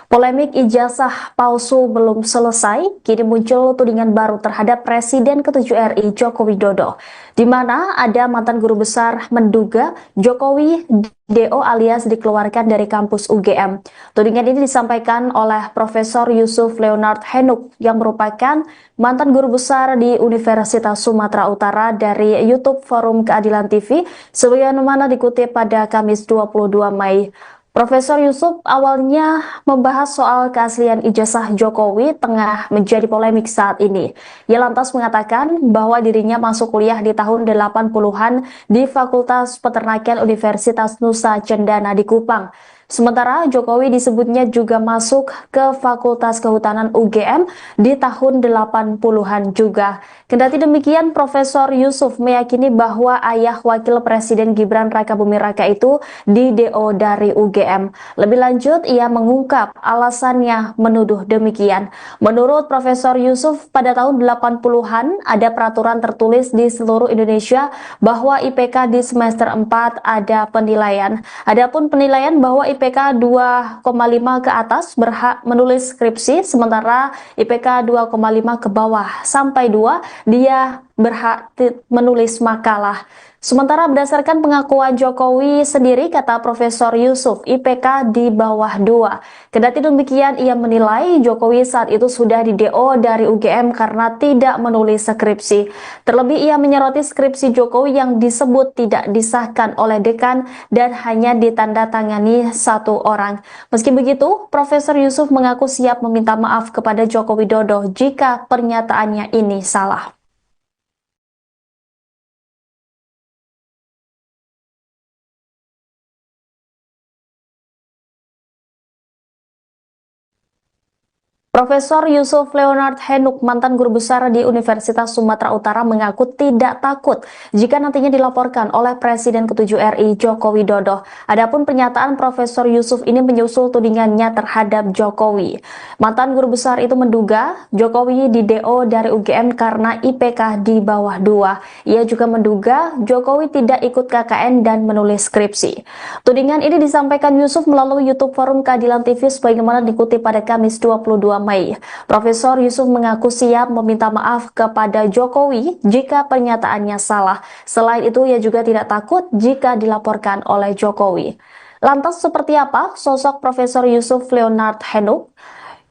Polemik ijazah palsu belum selesai, kini muncul tudingan baru terhadap Presiden ke-7 RI Joko Widodo, di mana ada mantan guru besar menduga Jokowi DO alias dikeluarkan dari kampus UGM. Tudingan ini disampaikan oleh Profesor Yusuf Leonard Henuk yang merupakan mantan guru besar di Universitas Sumatera Utara dari YouTube Forum Keadilan TV, sebagaimana dikutip pada Kamis 22 Mei. Profesor Yusuf awalnya membahas soal keaslian ijazah Jokowi tengah menjadi polemik saat ini. Ia lantas mengatakan bahwa dirinya masuk kuliah di tahun 80-an di Fakultas Peternakan Universitas Nusa Cendana di Kupang. Sementara Jokowi disebutnya juga masuk ke Fakultas Kehutanan UGM di tahun 80-an juga. Kendati demikian, Profesor Yusuf meyakini bahwa ayah Wakil Presiden Gibran Rakabuming Raka itu di DO dari UGM. Lebih lanjut, ia mengungkap alasannya menuduh demikian. Menurut Profesor Yusuf, pada tahun 80-an ada peraturan tertulis di seluruh Indonesia bahwa IPK di semester 4 ada penilaian. Adapun penilaian bahwa IPK 2,5 ke atas berhak menulis skripsi, sementara IPK 2,5 ke bawah sampai 2 dia berhak menulis makalah. Sementara berdasarkan pengakuan Jokowi sendiri, kata Profesor Yusuf, IPK di bawah 2. Kendati demikian, ia menilai Jokowi saat itu sudah di DO dari UGM karena tidak menulis skripsi. Terlebih ia menyoroti skripsi Jokowi yang disebut tidak disahkan oleh dekan dan hanya ditandatangani satu orang. Meski begitu, Profesor Yusuf mengaku siap meminta maaf kepada Joko Widodo jika pernyataannya ini salah. Profesor Yusuf Leonard Henuk, mantan guru besar di Universitas Sumatera Utara, mengaku tidak takut jika nantinya dilaporkan oleh Presiden ke-7 RI Joko Widodo. Adapun pernyataan Profesor Yusuf ini menyusul tudingannya terhadap Jokowi. Mantan guru besar itu menduga Jokowi di DO dari UGM karena IPK di bawah 2. Ia juga menduga Jokowi tidak ikut KKN dan menulis skripsi. Tudingan ini disampaikan Yusuf melalui YouTube Forum Keadilan TV sebagaimana dikutip pada Kamis 22 Mei. Profesor Yusuf mengaku siap meminta maaf kepada Jokowi jika pernyataannya salah. Selain itu, ia juga tidak takut jika dilaporkan oleh Jokowi. Lantas seperti apa sosok Profesor Yusuf Leonard Henuk?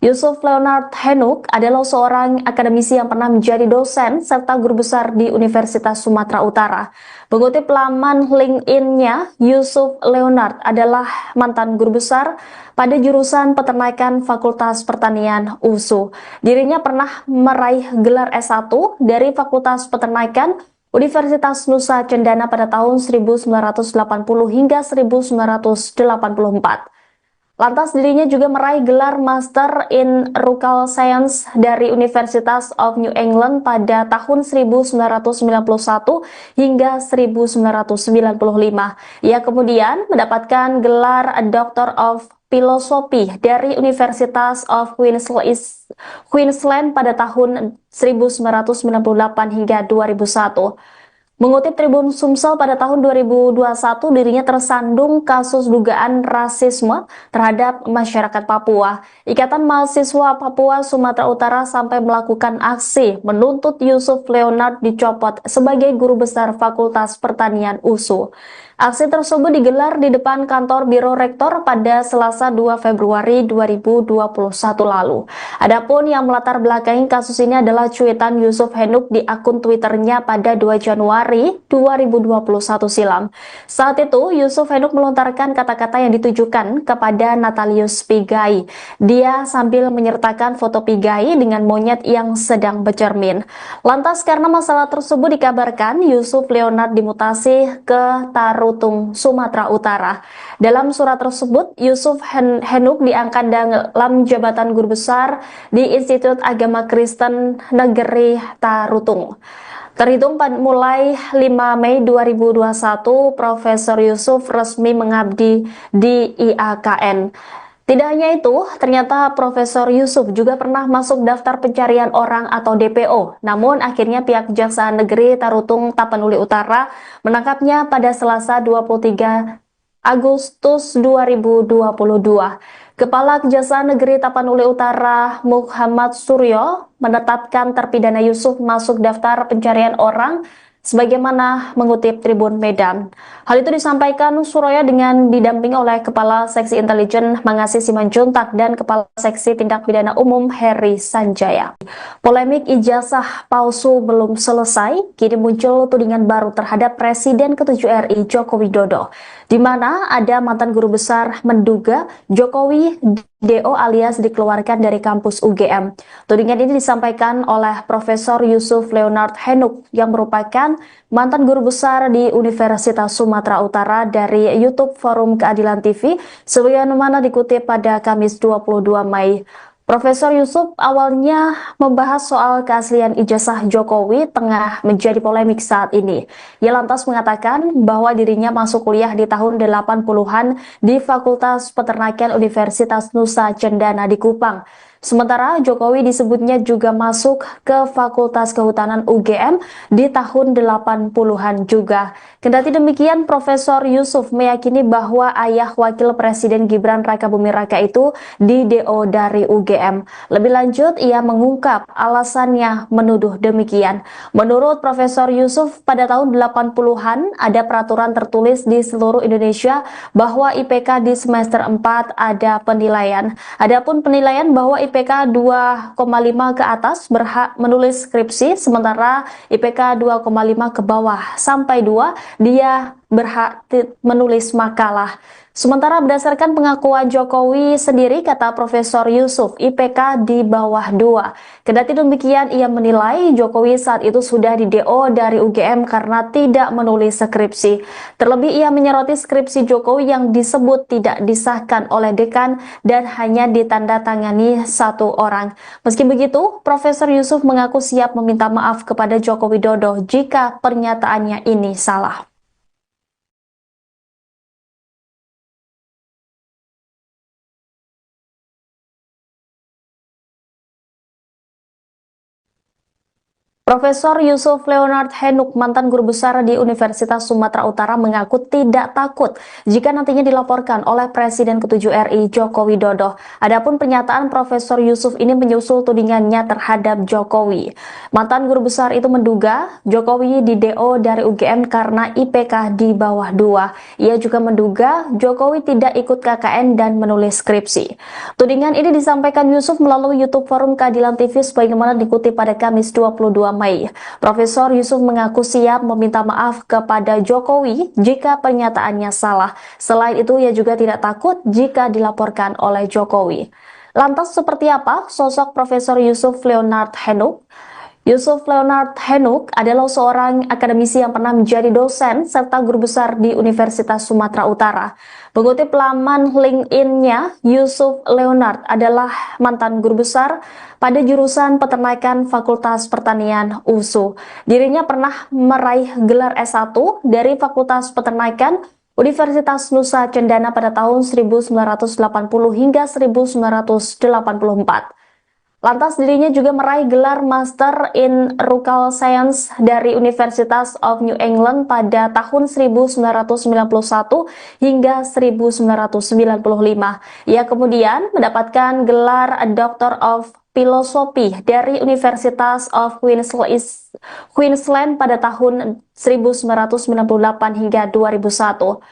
Yusuf Leonard Henuk adalah seorang akademisi yang pernah menjadi dosen serta guru besar di Universitas Sumatera Utara. Mengutip laman LinkedIn-nya, Yusuf Leonard adalah mantan guru besar pada jurusan peternakan Fakultas Pertanian USU. Dirinya pernah meraih gelar S1 dari Fakultas Peternakan Universitas Nusa Cendana pada tahun 1980 hingga 1984. Lantas dirinya juga meraih gelar Master in Rural Science dari University of New England pada tahun 1991 hingga 1995. Ia kemudian mendapatkan gelar Doctor of Philosophy dari Universitas of Queensland pada tahun 1998 hingga 2001. Mengutip Tribun Sumsel pada tahun 2021, dirinya tersandung kasus dugaan rasisme terhadap masyarakat Papua. Ikatan Mahasiswa Papua Sumatera Utara sampai melakukan aksi menuntut Yusuf Leonard dicopot sebagai guru besar Fakultas Pertanian USU. Aksi tersebut digelar di depan kantor Biro Rektor pada Selasa 2 Februari 2021 lalu. Adapun yang melatar belakangi kasus ini adalah cuitan Yusuf Henuk di akun Twitternya pada 2 Januari 2021 silam. Saat itu, Yusuf Henuk melontarkan kata-kata yang ditujukan kepada Natalius Pigai. Dia sambil menyertakan foto Pigai dengan monyet yang sedang bercermin. Lantas karena masalah tersebut dikabarkan Yusuf Leonard dimutasi ke Tarutung, Sumatera Utara. Dalam surat tersebut, Yusuf Henuk diangkat dalam jabatan guru besar di Institut Agama Kristen Negeri Tarutung. Terhitung mulai 5 Mei 2021, Profesor Yusuf resmi mengabdi di IAKN. Tidak hanya itu, ternyata Profesor Yusuf juga pernah masuk daftar pencarian orang atau DPO. Namun akhirnya pihak Kejaksaan Negeri Tarutung Tapanuli Utara menangkapnya pada Selasa 23 Agustus 2022. Kepala Kejaksaan Negeri Tapanuli Utara Muhammad Suryo menetapkan terpidana Yusuf masuk daftar pencarian orang sebagaimana mengutip Tribun Medan. Hal itu disampaikan Suryo dengan didampingi oleh Kepala Seksi Intelijen Mangasi Simanjuntak dan Kepala Seksi Tindak Pidana Umum Heri Sanjaya. Polemik ijazah palsu belum selesai, kini muncul tudingan baru terhadap Presiden ke-7 RI Joko Widodo, di mana ada mantan guru besar menduga Jokowi DO alias dikeluarkan dari kampus UGM. Tudingan ini disampaikan oleh Profesor Yusuf Leonard Henuk yang merupakan mantan guru besar di Universitas Sumatera Utara dari YouTube Forum Keadilan TV, sebagaimana dikutip pada Kamis 22 Mei. Profesor Yusuf awalnya membahas soal keaslian ijazah Jokowi tengah menjadi polemik saat ini. Ia lantas mengatakan bahwa dirinya masuk kuliah di tahun 80-an di Fakultas Peternakan Universitas Nusa Cendana di Kupang. Sementara Jokowi disebutnya juga masuk ke Fakultas Kehutanan UGM di tahun 80-an juga. Kendati demikian, Profesor Yusuf meyakini bahwa ayah Wakil Presiden Gibran Rakabuming Raka itu di DO dari UGM. Lebih lanjut, ia mengungkap alasannya menuduh demikian. Menurut Profesor Yusuf, pada tahun 80-an ada peraturan tertulis di seluruh Indonesia bahwa IPK di semester 4 ada penilaian. Adapun penilaian bahwa IPK 2,5 ke atas berhak menulis skripsi, sementara IPK 2,5 ke bawah sampai 2 dia berhak menulis makalah. Sementara berdasarkan pengakuan Jokowi sendiri, kata Profesor Yusuf, IPK di bawah 2. Kendati demikian, ia menilai Jokowi saat itu sudah di DO dari UGM karena tidak menulis skripsi. Terlebih ia menyoroti skripsi Jokowi yang disebut tidak disahkan oleh dekan dan hanya ditandatangani satu orang. Meski begitu, Profesor Yusuf mengaku siap meminta maaf kepada Joko Widodo jika pernyataannya ini salah. Profesor Yusuf Leonard Henuk, mantan guru besar di Universitas Sumatera Utara, mengaku tidak takut jika nantinya dilaporkan oleh Presiden ke-7 RI Joko Widodo. Adapun pernyataan Profesor Yusuf ini menyusul tudingannya terhadap Jokowi. Mantan guru besar itu menduga Jokowi di DO dari UGM karena IPK di bawah 2. Ia juga menduga Jokowi tidak ikut KKN dan menulis skripsi. Tudingan ini disampaikan Yusuf melalui YouTube Forum Keadilan TV sebagaimana dikutip pada Kamis 22 Mei. Profesor Yusuf mengaku siap meminta maaf kepada Jokowi jika pernyataannya salah. Selain itu, ia juga tidak takut jika dilaporkan oleh Jokowi. Lantas seperti apa sosok Profesor Yusuf Leonard Henuk? Yusuf Leonard Henuk adalah seorang akademisi yang pernah menjadi dosen serta guru besar di Universitas Sumatera Utara. Mengutip laman LinkedIn-nya, Yusuf Leonard adalah mantan guru besar pada jurusan peternakan Fakultas Pertanian USU. Dirinya pernah meraih gelar S1 dari Fakultas Peternakan Universitas Nusa Cendana pada tahun 1980 hingga 1984. Lantas dirinya juga meraih gelar Master in Rural Science dari University of New England pada tahun 1991 hingga 1995. Ia kemudian mendapatkan gelar Doctor of Philosophy dari University of Queensland pada tahun 1998 hingga 2001.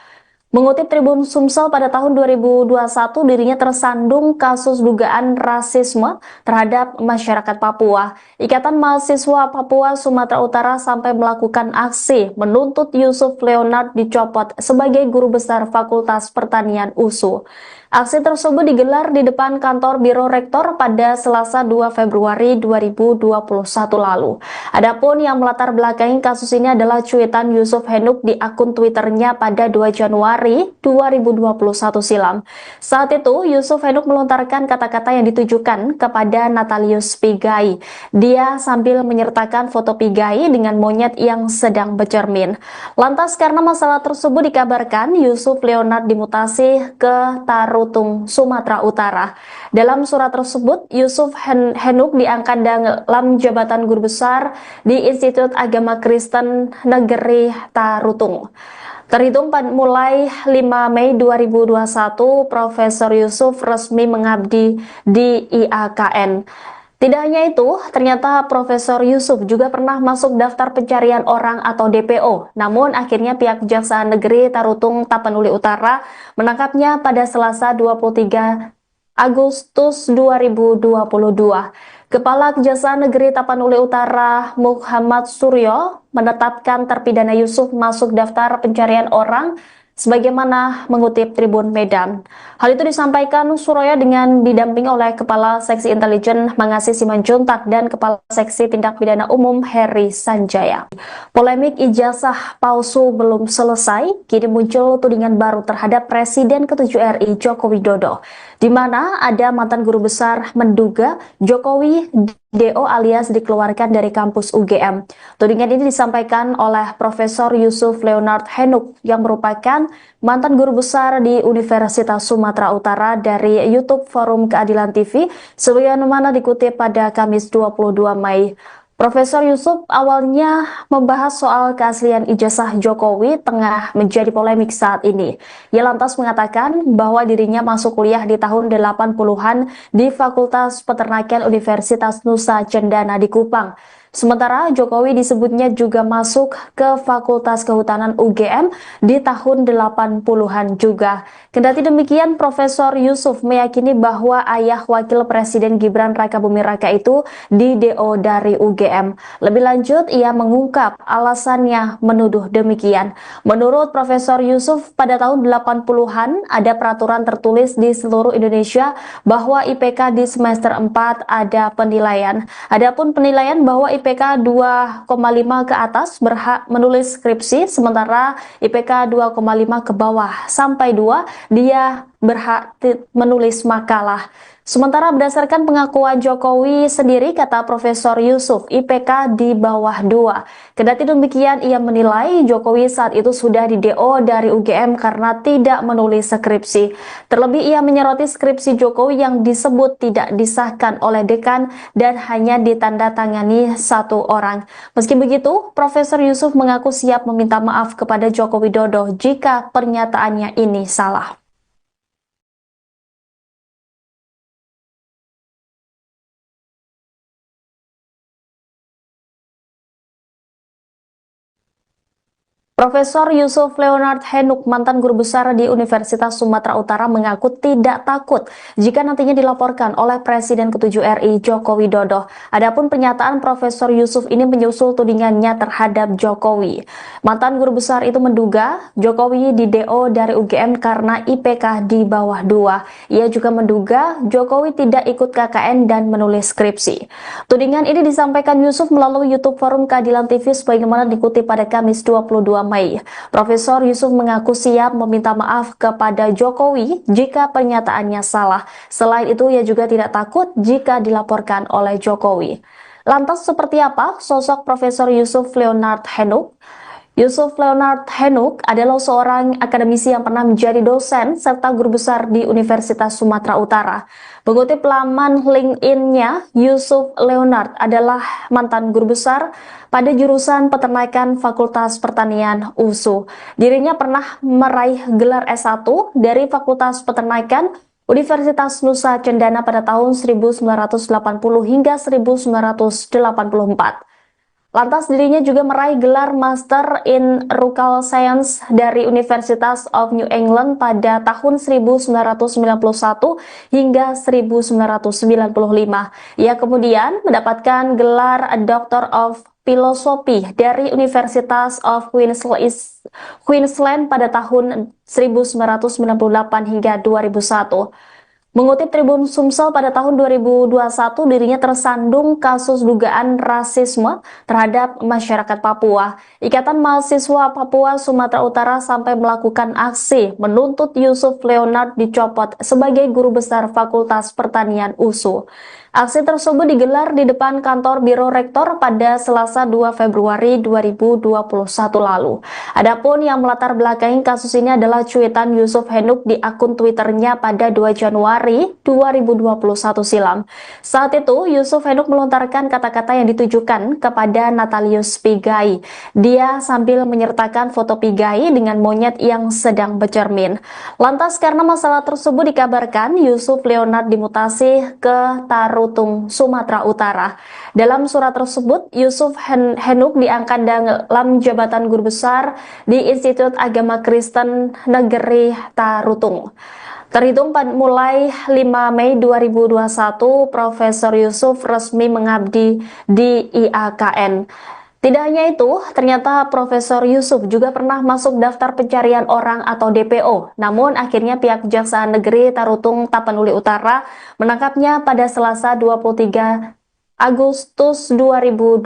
Mengutip Tribun Sumsel pada tahun 2021, dirinya tersandung kasus dugaan rasisme terhadap masyarakat Papua. Ikatan Mahasiswa Papua Sumatera Utara sampai melakukan aksi menuntut Yusuf Leonard dicopot sebagai guru besar Fakultas Pertanian USU. Aksi tersebut digelar di depan kantor Biro Rektor pada Selasa 2 Februari 2021 lalu. Adapun yang melatar belakangi kasus ini adalah cuitan Yusuf Henuk di akun Twitternya pada 2 Januari 2021 silam. Saat itu, Yusuf Henuk melontarkan kata-kata yang ditujukan kepada Natalius Pigai. Dia sambil menyertakan foto Pigai dengan monyet yang sedang bercermin. Lantas karena masalah tersebut dikabarkan Yusuf Leonard dimutasi ke Tarutung, Sumatera Utara. Dalam surat tersebut, Yusuf Henuk diangkat dalam jabatan guru besar di Institut Agama Kristen Negeri Tarutung. Terhitung mulai 5 Mei 2021, Profesor Yusuf resmi mengabdi di IAKN. Tidak hanya itu, ternyata Profesor Yusuf juga pernah masuk daftar pencarian orang atau DPO. Namun akhirnya pihak Kejaksaan Negeri Tarutung Tapanuli Utara menangkapnya pada Selasa 23 Agustus 2022. Kepala Kejaksaan Negeri Tapanuli Utara Muhammad Suryo menetapkan terpidana Yusuf masuk daftar pencarian orang sebagaimana mengutip Tribun Medan. Hal itu disampaikan Suryo dengan didampingi oleh Kepala Seksi Intelijen Mangasi Simanjuntak dan Kepala Seksi Tindak Pidana Umum Heri Sanjaya. Polemik ijazah palsu belum selesai, kini muncul tudingan baru terhadap Presiden ke-7 RI Joko Widodo, di mana ada mantan guru besar menduga Jokowi DO alias dikeluarkan dari kampus UGM. Tudingan ini disampaikan oleh Profesor Yusuf Leonard Henuk yang merupakan mantan guru besar di Universitas Sumatera Utara dari YouTube Forum Keadilan TV, sebagaimana dikutip pada Kamis 22 Mei. Profesor Yusuf awalnya membahas soal keaslian ijazah Jokowi tengah menjadi polemik saat ini. Ia lantas mengatakan bahwa dirinya masuk kuliah di tahun 80-an di Fakultas Peternakan Universitas Nusa Cendana di Kupang. Sementara Jokowi disebutnya juga masuk ke Fakultas Kehutanan UGM di tahun 80-an juga. Kendati demikian, Profesor Yusuf meyakini bahwa ayah Wakil Presiden Gibran Rakabuming Raka itu di DO dari UGM. Lebih lanjut, ia mengungkap alasannya menuduh demikian. Menurut Profesor Yusuf, pada tahun 80-an ada peraturan tertulis di seluruh Indonesia bahwa IPK di semester 4 ada penilaian. Adapun penilaian bahwa IPK 2,5 ke atas berhak menulis skripsi, sementara IPK 2,5 ke bawah sampai 2 dia berhak menulis makalah. Sementara berdasarkan pengakuan Jokowi sendiri, kata Profesor Yusuf, IPK di bawah 2. Kendati demikian, ia menilai Jokowi saat itu sudah di DO dari UGM karena tidak menulis skripsi. Terlebih ia menyoroti skripsi Jokowi yang disebut tidak disahkan oleh dekan dan hanya ditandatangani satu orang. Meski begitu, Profesor Yusuf mengaku siap meminta maaf kepada Joko Widodo jika pernyataannya ini salah. Profesor Yusuf Leonard Henuk, mantan guru besar di Universitas Sumatera Utara, mengaku tidak takut jika nantinya dilaporkan oleh Presiden ke-7 RI Joko Widodo. Adapun pernyataan Profesor Yusuf ini menyusul tudingannya terhadap Jokowi. Mantan guru besar itu menduga Jokowi di DO dari UGM karena IPK di bawah 2. Ia juga menduga Jokowi tidak ikut KKN dan menulis skripsi. Tudingan ini disampaikan Yusuf melalui YouTube Forum Keadilan TV sebagaimana dikutip pada Kamis 22 Mei. Profesor Yusuf mengaku siap meminta maaf kepada Jokowi jika pernyataannya salah. Selain itu, ia juga tidak takut jika dilaporkan oleh Jokowi. Lantas seperti apa sosok Profesor Yusuf Leonard Henuk? Yusuf Leonard Henuk adalah seorang akademisi yang pernah menjadi dosen serta guru besar di Universitas Sumatera Utara. Mengutip laman LinkedIn-nya, Yusuf Leonard adalah mantan guru besar pada jurusan Peternakan Fakultas Pertanian USU. Dirinya pernah meraih gelar S1 dari Fakultas Peternakan Universitas Nusa Cendana pada tahun 1980 hingga 1984. Lantas dirinya juga meraih gelar Master in Rural Science dari University of New England pada tahun 1991 hingga 1995. Ia kemudian mendapatkan gelar Doctor of Philosophy dari University of Queensland pada tahun 1998 hingga 2001. Mengutip Tribun Sumsel pada tahun 2021, dirinya tersandung kasus dugaan rasisme terhadap masyarakat Papua. Ikatan Mahasiswa Papua Sumatera Utara sampai melakukan aksi menuntut Yusuf Leonard dicopot sebagai guru besar Fakultas Pertanian USU. Aksi tersebut digelar di depan kantor Biro Rektor pada Selasa 2 Februari 2021 lalu. Adapun yang melatar belakangi kasus ini adalah cuitan Yusuf Henuk di akun Twitternya pada 2 Januari 2021 silam. Saat itu, Yusuf Henuk melontarkan kata-kata yang ditujukan kepada Natalius Pigai. Dia sambil menyertakan foto Pigai dengan monyet yang sedang bercermin. Lantas karena masalah tersebut dikabarkan Yusuf Leonard dimutasi ke Tarutung, Sumatera Utara. Dalam surat tersebut, Yusuf Henuk diangkat dalam jabatan guru besar di Institut Agama Kristen Negeri Tarutung. Terhitung mulai 5 Mei 2021, Profesor Yusuf resmi mengabdi di IAKN. Tidak hanya itu, ternyata Profesor Yusuf juga pernah masuk daftar pencarian orang atau DPO. Namun akhirnya pihak Kejaksaan Negeri Tarutung Tapanuli Utara menangkapnya pada Selasa 23 Agustus 2022.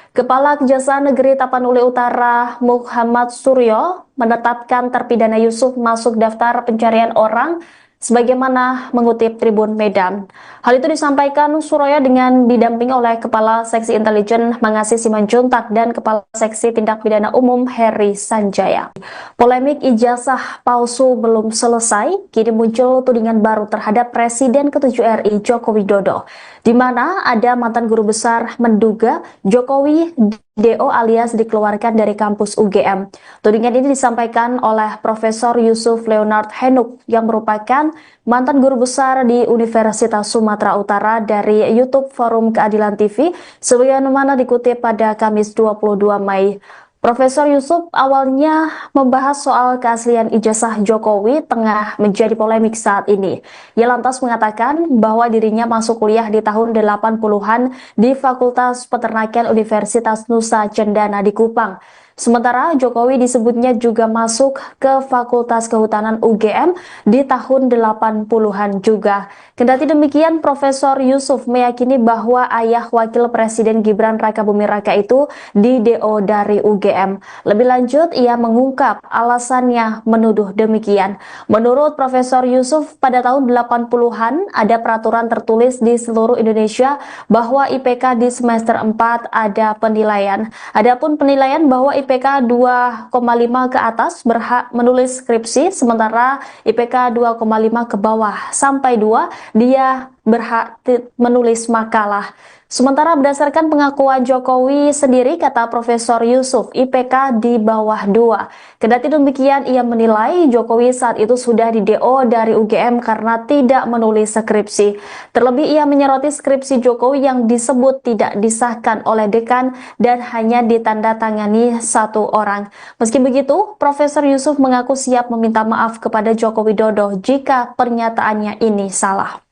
Kepala Kejaksaan Negeri Tapanuli Utara Muhammad Suryo menetapkan terpidana Yusuf masuk daftar pencarian orang sebagaimana mengutip Tribun Medan. Hal itu disampaikan Suryo dengan didampingi oleh Kepala Seksi Intelijen Mangasi Simanjuntak dan Kepala Seksi Tindak Pidana Umum Heri Sanjaya. Polemik ijazah palsu belum selesai, kini muncul tudingan baru terhadap Presiden ke-7 RI Joko Widodo, di mana ada mantan guru besar menduga Jokowi DO alias dikeluarkan dari kampus UGM. Tudingan ini disampaikan oleh Profesor Yusuf Leonard Henuk yang merupakan mantan guru besar di Universitas Sumatera Utara dari YouTube Forum Keadilan TV, sebagaimana dikutip pada Kamis 22 Mei. Profesor Yusuf awalnya membahas soal keaslian ijazah Jokowi tengah menjadi polemik saat ini. Ia lantas mengatakan bahwa dirinya masuk kuliah di tahun 80-an di Fakultas Peternakan Universitas Nusa Cendana di Kupang. Sementara Jokowi disebutnya juga masuk ke Fakultas Kehutanan UGM di tahun 80-an juga. Kendati demikian, Profesor Yusuf meyakini bahwa ayah Wakil Presiden Gibran Rakabuming Raka itu di DO dari UGM. Lebih lanjut, ia mengungkap alasannya menuduh demikian. Menurut Profesor Yusuf, pada tahun 80-an ada peraturan tertulis di seluruh Indonesia bahwa IPK di semester 4 ada penilaian. Adapun penilaian bahwa IPK 2,5 ke atas berhak menulis skripsi, sementara IPK 2,5 ke bawah sampai 2 dia berhak menulis makalah. Sementara berdasarkan pengakuan Jokowi sendiri, kata Profesor Yusuf, IPK di bawah 2. Kendati demikian, ia menilai Jokowi saat itu sudah di DO dari UGM karena tidak menulis skripsi. Terlebih ia menyoroti skripsi Jokowi yang disebut tidak disahkan oleh dekan dan hanya ditandatangani satu orang. Meski begitu, Profesor Yusuf mengaku siap meminta maaf kepada Joko Widodo jika pernyataannya ini salah.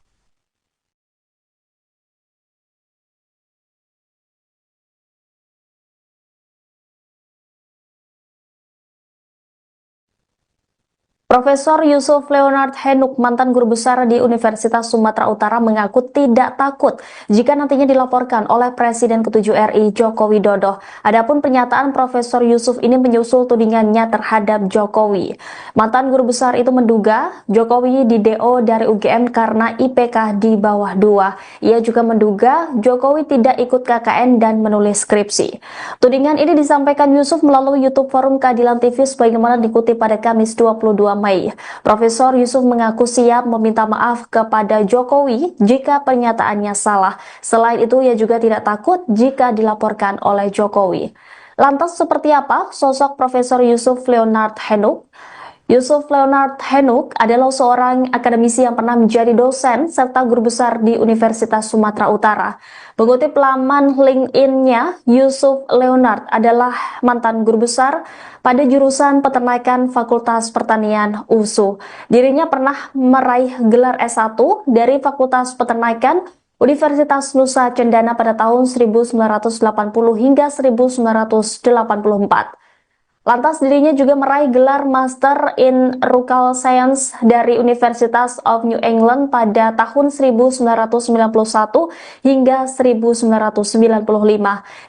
Profesor Yusuf Leonard Henuk, mantan guru besar di Universitas Sumatera Utara, mengaku tidak takut jika nantinya dilaporkan oleh Presiden ke-7 RI Joko Widodo. Adapun pernyataan Profesor Yusuf ini menyusul tudingannya terhadap Jokowi. Mantan guru besar itu menduga Jokowi di DO dari UGM karena IPK di bawah 2. Ia juga menduga Jokowi tidak ikut KKN dan menulis skripsi. Tudingan ini disampaikan Yusuf melalui YouTube Forum Keadilan TV sebagaimana dikutip pada Kamis 22 Mei. Profesor Yusuf mengaku siap meminta maaf kepada Jokowi jika pernyataannya salah. Selain itu, ia juga tidak takut jika dilaporkan oleh Jokowi. Lantas seperti apa sosok Profesor Yusuf Leonard Henuk? Yusuf Leonard Henuk adalah seorang akademisi yang pernah menjadi dosen serta guru besar di Universitas Sumatera Utara. Mengutip laman LinkedIn-nya, Yusuf Leonard adalah mantan guru besar pada jurusan Peternakan Fakultas Pertanian USU. Dirinya pernah meraih gelar S1 dari Fakultas Peternakan Universitas Nusa Cendana pada tahun 1980 hingga 1984. Lantas dirinya juga meraih gelar Master in Rural Science dari University of New England pada tahun 1991 hingga 1995.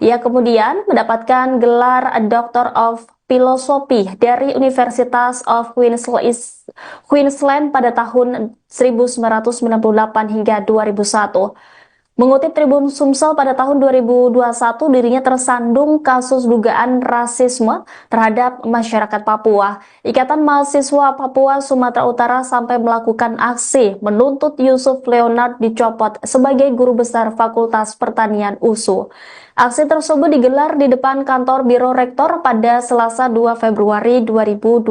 Ia kemudian mendapatkan gelar Doctor of Filosofi dari Universitas of Queensland pada tahun 1998 hingga 2001. Mengutip Tribun Sumsel pada tahun 2021, dirinya tersandung kasus dugaan rasisme terhadap masyarakat Papua. Ikatan Mahasiswa Papua Sumatera Utara sampai melakukan aksi menuntut Yusuf Leonard dicopot sebagai guru besar Fakultas Pertanian USU. Aksi tersebut digelar di depan kantor Biro Rektor pada Selasa 2 Februari 2021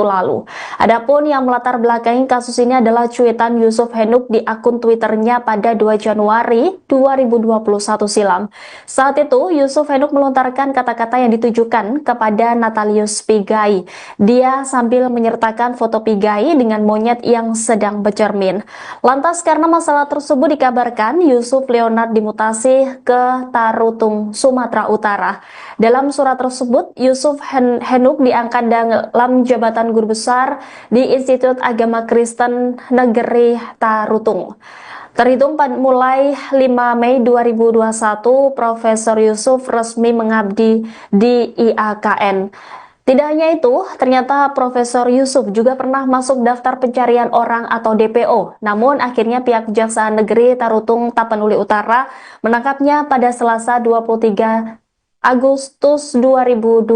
lalu. Adapun yang melatar belakangi kasus ini adalah cuitan Yusuf Henuk di akun Twitternya pada 2 Januari 2021 silam. Saat itu, Yusuf Henuk melontarkan kata-kata yang ditujukan kepada Natalius Pigai. Dia sambil menyertakan foto Pigai dengan monyet yang sedang bercermin. Lantas karena masalah tersebut dikabarkan Yusuf Leonard dimutasi ke Tarutung, Sumatera Utara. Dalam surat tersebut, Yusuf Henuk diangkat dalam jabatan guru besar di Institut Agama Kristen Negeri Tarutung. Terhitung mulai 5 Mei 2021, Profesor Yusuf resmi mengabdi di IAKN. Tidak hanya itu, ternyata Profesor Yusuf juga pernah masuk daftar pencarian orang atau DPO. Namun akhirnya pihak Kejaksaan Negeri Tarutung Tapanuli Utara menangkapnya pada Selasa 23 Agustus 2022.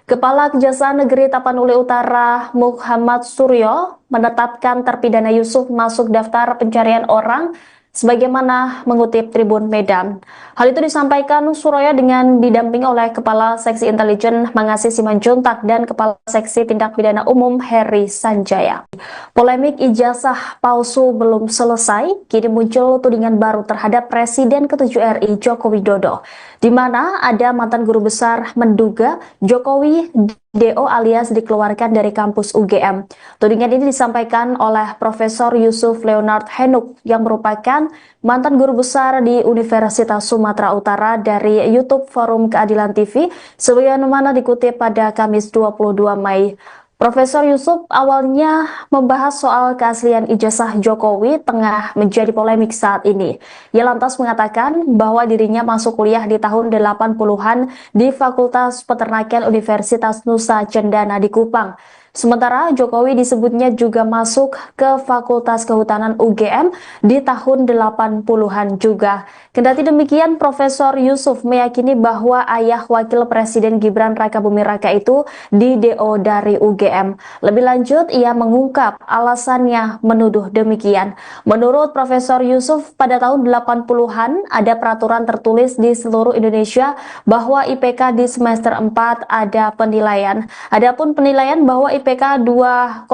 Kepala Kejaksaan Negeri Tapanuli Utara Muhammad Suryo menetapkan terpidana Yusuf masuk daftar pencarian orang sebagaimana mengutip Tribun Medan. Hal itu disampaikan Suryo dengan didampingi oleh Kepala Seksi Intelijen Mangasi Simanjuntak dan Kepala Seksi Tindak Pidana Umum Heri Sanjaya. Polemik ijazah palsu belum selesai, kini muncul tudingan baru terhadap Presiden ke-7 RI Joko Widodo, di mana ada mantan guru besar menduga Jokowi DO alias dikeluarkan dari kampus UGM. Tudingan ini disampaikan oleh Profesor Yusuf Leonard Henuk yang merupakan mantan guru besar di Universitas Sumatera Utara dari YouTube Forum Keadilan TV, sebagaimana dikutip pada Kamis 22 Mei. Profesor Yusuf awalnya membahas soal keaslian ijazah Jokowi tengah menjadi polemik saat ini. Ia lantas mengatakan bahwa dirinya masuk kuliah di tahun 80-an di Fakultas Peternakan Universitas Nusa Cendana di Kupang. Sementara Jokowi disebutnya juga masuk ke Fakultas Kehutanan UGM di tahun 80-an juga. Kendati demikian, Profesor Yusuf meyakini bahwa ayah Wakil Presiden Gibran Rakabuming Raka itu di DO dari UGM. Lebih lanjut, ia mengungkap alasannya menuduh demikian. Menurut Profesor Yusuf, pada tahun 80-an ada peraturan tertulis di seluruh Indonesia bahwa IPK di semester 4 ada penilaian. Adapun penilaian bahwa IPK 2,5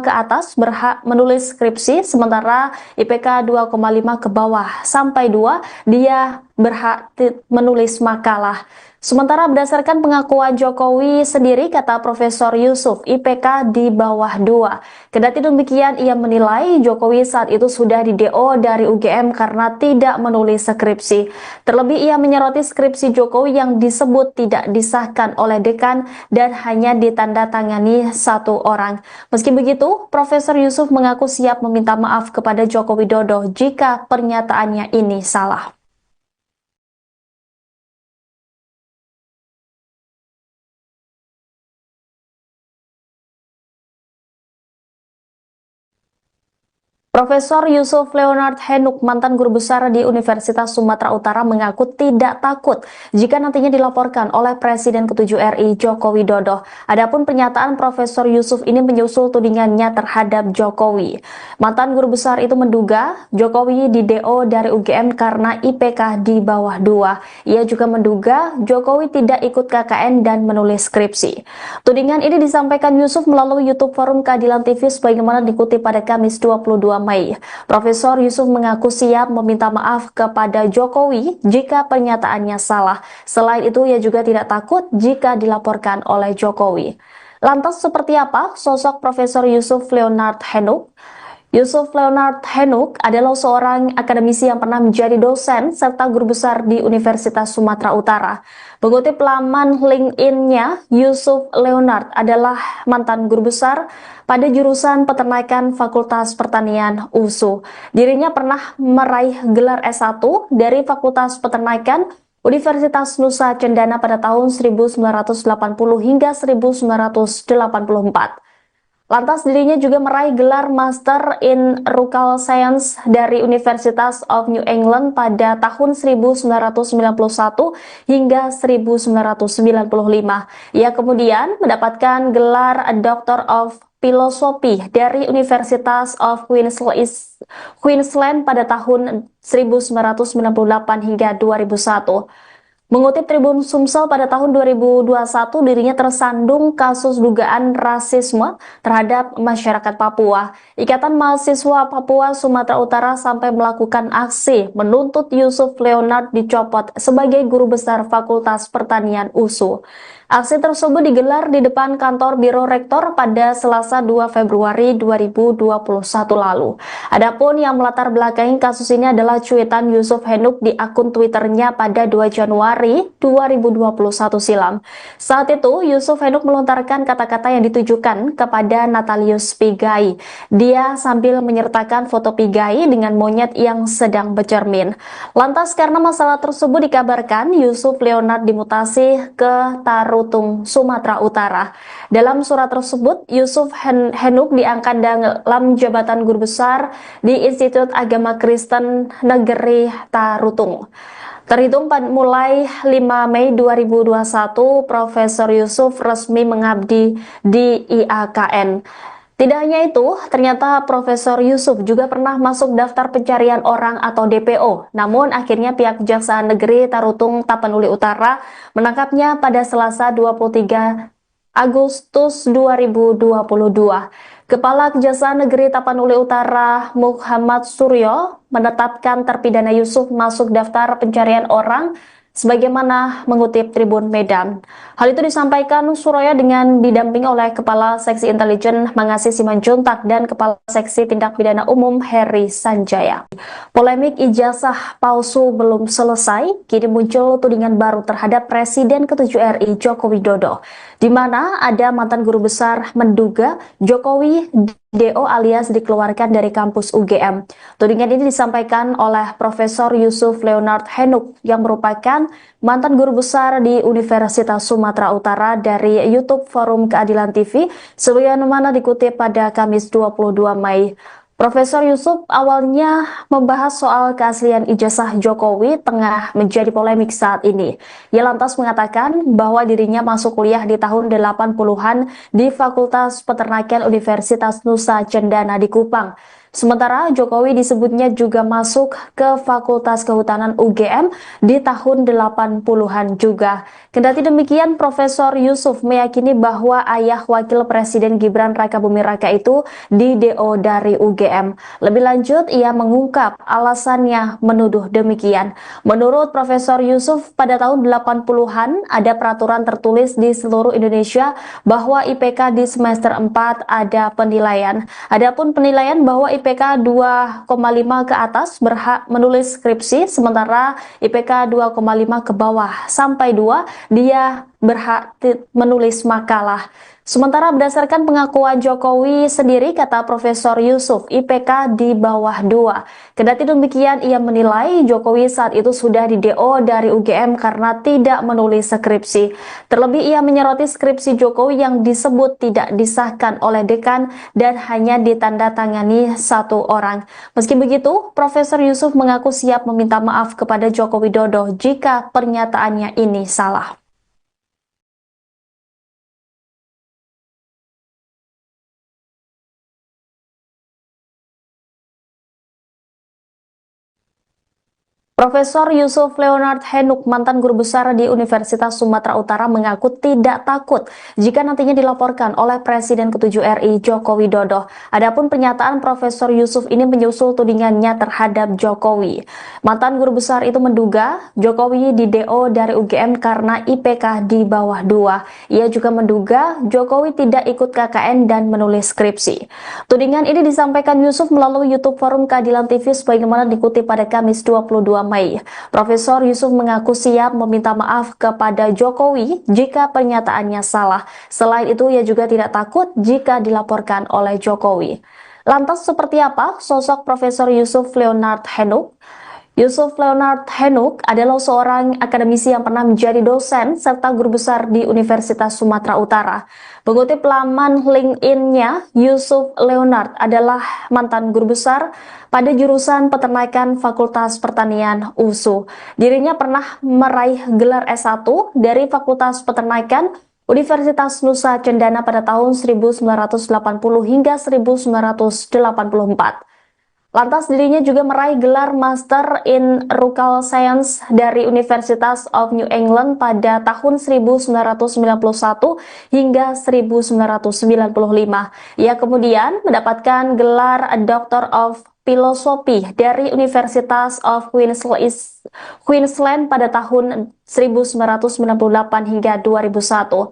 ke atas berhak menulis skripsi, sementara IPK 2,5 ke bawah sampai 2 dia berhak menulis makalah. Sementara berdasarkan pengakuan Jokowi sendiri, kata Profesor Yusuf, IPK di bawah 2. Kendati demikian, ia menilai Jokowi saat itu sudah di DO dari UGM karena tidak menulis skripsi. Terlebih ia menyoroti skripsi Jokowi yang disebut tidak disahkan oleh dekan dan hanya ditandatangani satu orang. Meski begitu, Profesor Yusuf mengaku siap meminta maaf kepada Joko Widodo jika pernyataannya ini salah. Profesor Yusuf Leonard Henuk, mantan guru besar di Universitas Sumatera Utara, mengaku tidak takut jika nantinya dilaporkan oleh Presiden ke-7 RI Joko Widodo. Adapun pernyataan Profesor Yusuf ini menyusul tudingannya terhadap Jokowi. Mantan guru besar itu menduga Jokowi di DO dari UGM karena IPK di bawah 2. Ia juga menduga Jokowi tidak ikut KKN dan menulis skripsi. Tudingan ini disampaikan Yusuf melalui YouTube Forum Keadilan TV sebagaimana dikutip pada Kamis 22 Mei. Profesor Yusuf mengaku siap meminta maaf kepada Jokowi jika pernyataannya salah. Selain itu, ia juga tidak takut jika dilaporkan oleh Jokowi. Lantas seperti apa sosok Profesor Yusuf Leonard Henuk? Yusuf Leonard Henuk adalah seorang akademisi yang pernah menjadi dosen serta guru besar di Universitas Sumatera Utara. Mengutip laman LinkedIn-nya, Yusuf Leonard adalah mantan guru besar pada jurusan peternakan Fakultas Pertanian USU. Dirinya pernah meraih gelar S1 dari Fakultas Peternakan Universitas Nusa Cendana pada tahun 1980 hingga 1984. Lantas dirinya juga meraih gelar Master in Rural Science dari University of New England pada tahun 1991 hingga 1995. Ia kemudian mendapatkan gelar Doctor of Philosophy dari University of Queensland pada tahun 1998 hingga 2001. Mengutip Tribun Sumsel pada tahun 2021, dirinya tersandung kasus dugaan rasisme terhadap masyarakat Papua. Ikatan Mahasiswa Papua Sumatera Utara sampai melakukan aksi menuntut Yusuf Leonard dicopot sebagai guru besar Fakultas Pertanian USU. Aksi tersebut digelar di depan kantor Biro Rektor pada Selasa 2 Februari 2021 lalu. Adapun yang melatar belakangi kasus ini adalah cuitan Yusuf Henuk di akun Twitternya pada 2 Januari 2021 silam. Saat itu, Yusuf Henuk melontarkan kata-kata yang ditujukan kepada Natalius Pigai. Dia sambil menyertakan foto Pigai dengan monyet yang sedang bercermin. Lantas karena masalah tersebut dikabarkan Yusuf Leonard dimutasi ke Tarutung, Sumatera Utara. Dalam surat tersebut, Yusuf Henuk diangkat dalam jabatan guru besar di Institut Agama Kristen Negeri Tarutung. Terhitung mulai 5 Mei 2021, Profesor Yusuf resmi mengabdi di IAKN. Tidak hanya itu, ternyata Profesor Yusuf juga pernah masuk daftar pencarian orang atau DPO. Namun akhirnya pihak Kejaksaan Negeri Tarutung Tapanuli Utara menangkapnya pada Selasa 23 Agustus 2022. Kepala Kejaksaan Negeri Tapanuli Utara Muhammad Suryo menetapkan terpidana Yusuf masuk daftar pencarian orang sebagaimana mengutip Tribun Medan. Hal itu disampaikan Suryo dengan didampingi oleh Kepala Seksi Intelijen Mangasi Simanjuntak dan Kepala Seksi Tindak Pidana Umum Heri Sanjaya. Polemik ijazah palsu belum selesai, kini muncul tudingan baru terhadap Presiden ke-7 RI Joko Widodo, di mana ada mantan guru besar menduga Jokowi DO alias dikeluarkan dari kampus UGM. Tudingan ini disampaikan oleh Profesor Yusuf Leonard Henuk yang merupakan mantan guru besar di Universitas Sumatera Utara dari YouTube Forum Keadilan TV, sebagaimana dikutip pada Kamis 22 Mei. Profesor Yusuf awalnya membahas soal keaslian ijazah Jokowi tengah menjadi polemik saat ini. Ia lantas mengatakan bahwa dirinya masuk kuliah di tahun 80-an di Fakultas Peternakan Universitas Nusa Cendana di Kupang. Sementara Jokowi disebutnya juga masuk ke Fakultas Kehutanan UGM di tahun 80-an juga. Kendati demikian, Profesor Yusuf meyakini bahwa ayah Wakil Presiden Gibran Rakabuming Raka itu di DO dari UGM. Lebih lanjut, ia mengungkap alasannya menuduh demikian. Menurut Profesor Yusuf, pada tahun 80-an ada peraturan tertulis di seluruh Indonesia bahwa IPK di semester 4 ada penilaian. Adapun penilaian bahwa IPK 2,5 ke atas berhak menulis skripsi, sementara IPK 2,5 ke bawah sampai 2 dia berhak menulis makalah. Sementara berdasarkan pengakuan Jokowi sendiri, kata Profesor Yusuf, IPK di bawah 2. Kendati demikian, ia menilai Jokowi saat itu sudah di DO dari UGM karena tidak menulis skripsi. Terlebih ia menyoroti skripsi Jokowi yang disebut tidak disahkan oleh dekan dan hanya ditandatangani satu orang. Meski begitu, Profesor Yusuf mengaku siap meminta maaf kepada Joko Widodo jika pernyataannya ini salah. Profesor Yusuf Leonard Henuk, mantan guru besar di Universitas Sumatera Utara, mengaku tidak takut jika nantinya dilaporkan oleh Presiden ke-7 RI Joko Widodo. Adapun pernyataan Profesor Yusuf ini menyusul tudingannya terhadap Jokowi. Mantan guru besar itu menduga Jokowi di DO dari UGM karena IPK di bawah 2. Ia juga menduga Jokowi tidak ikut KKN dan menulis skripsi. Tudingan ini disampaikan Yusuf melalui YouTube Forum Keadilan TV sebagaimana dikutip pada Kamis 22 Mei. Profesor Yusuf mengaku siap meminta maaf kepada Jokowi jika pernyataannya salah. Selain itu, ia juga tidak takut jika dilaporkan oleh Jokowi. Lantas seperti apa sosok Profesor Yusuf Leonard Henuk? Yusuf Leonard Henuk adalah seorang akademisi yang pernah menjadi dosen serta guru besar di Universitas Sumatera Utara. Mengutip laman LinkedIn-nya, Yusuf Leonard adalah mantan guru besar pada jurusan peternakan Fakultas Pertanian USU. Dirinya pernah meraih gelar S1 dari Fakultas Peternakan Universitas Nusa Cendana pada tahun 1980 hingga 1984. Lantas dirinya juga meraih gelar Master in Rural Science dari University of New England pada tahun 1991 hingga 1995. Ia kemudian mendapatkan gelar Doctor of Philosophy dari University of Queensland pada tahun 1998 hingga 2001.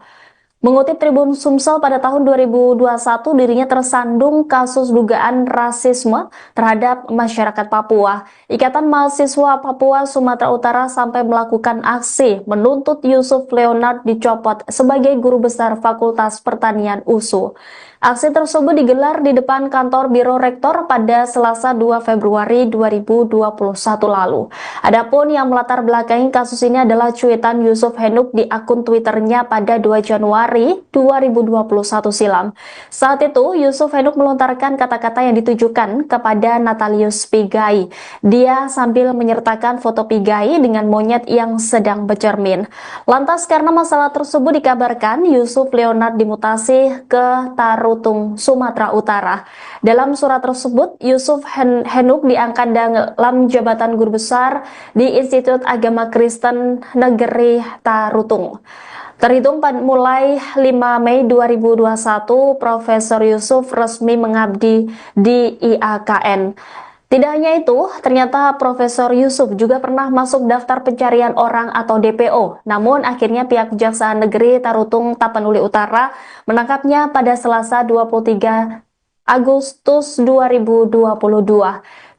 Mengutip Tribun Sumsel pada tahun 2021, dirinya tersandung kasus dugaan rasisme terhadap masyarakat Papua. Ikatan Mahasiswa Papua Sumatera Utara sampai melakukan aksi menuntut Yusuf Leonard dicopot sebagai guru besar Fakultas Pertanian USU. Aksi tersebut digelar di depan kantor Biro Rektor pada Selasa 2 Februari 2021 lalu. Adapun yang melatar belakangi kasus ini adalah cuitan Yusuf Henuk di akun Twitternya pada 2 Januari 2021 silam. Saat itu, Yusuf Henuk melontarkan kata-kata yang ditujukan kepada Natalius Pigai. Dia sambil menyertakan foto Pigai dengan monyet yang sedang bercermin. Lantas karena masalah tersebut dikabarkan Yusuf Leonard dimutasi ke Tarutung, Sumatera Utara. Dalam surat tersebut, Yusuf Henuk diangkat dalam jabatan guru besar di Institut Agama Kristen Negeri Tarutung. Terhitung mulai 5 Mei 2021, Profesor Yusuf resmi mengabdi di IAKN. Tidak hanya itu, ternyata Profesor Yusuf juga pernah masuk daftar pencarian orang atau DPO. Namun akhirnya pihak Kejaksaan Negeri Tarutung Tapanuli Utara menangkapnya pada Selasa 23 Agustus 2022.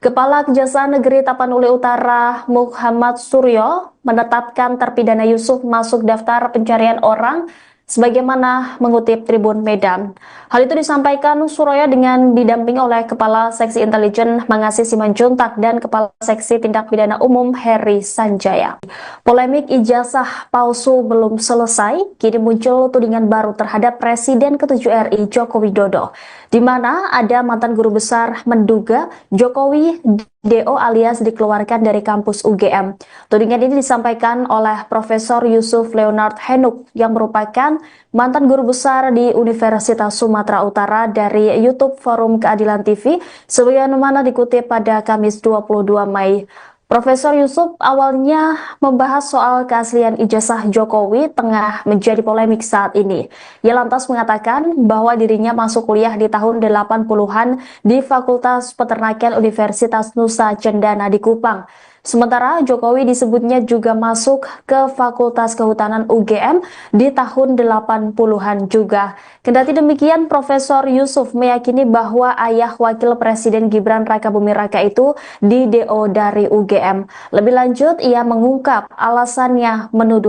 Kepala Kejaksaan Negeri Tapanuli Utara Muhammad Suryo menetapkan terpidana Yusuf masuk daftar pencarian orang sebagaimana mengutip Tribun Medan. Hal itu disampaikan Suryo dengan didampingi oleh Kepala Seksi Intelijen Mangasi Simanjuntak dan Kepala Seksi Tindak Pidana Umum Heri Sanjaya. Polemik ijazah palsu belum selesai, kini muncul tudingan baru terhadap Presiden ke-7 RI Joko Widodo, di mana ada mantan guru besar menduga Jokowi DO alias dikeluarkan dari kampus UGM. Tudingan ini disampaikan oleh Profesor Yusuf Leonard Henuk yang merupakan mantan guru besar di Universitas Sumatera Utara dari YouTube Forum Keadilan TV, sebagaimana dikutip pada Kamis 22 Mei. Profesor Yusuf awalnya membahas soal keaslian ijazah Jokowi tengah menjadi polemik saat ini. Ia lantas mengatakan bahwa dirinya masuk kuliah di tahun 80-an di Fakultas Peternakan Universitas Nusa Cendana di Kupang. Sementara Jokowi disebutnya juga masuk ke Fakultas Kehutanan UGM di tahun 80-an juga. Kendati demikian, Profesor Yusuf meyakini bahwa ayah Wakil Presiden Gibran Rakabuming Raka itu di DO dari UGM. Lebih lanjut, ia mengungkap alasannya menuduh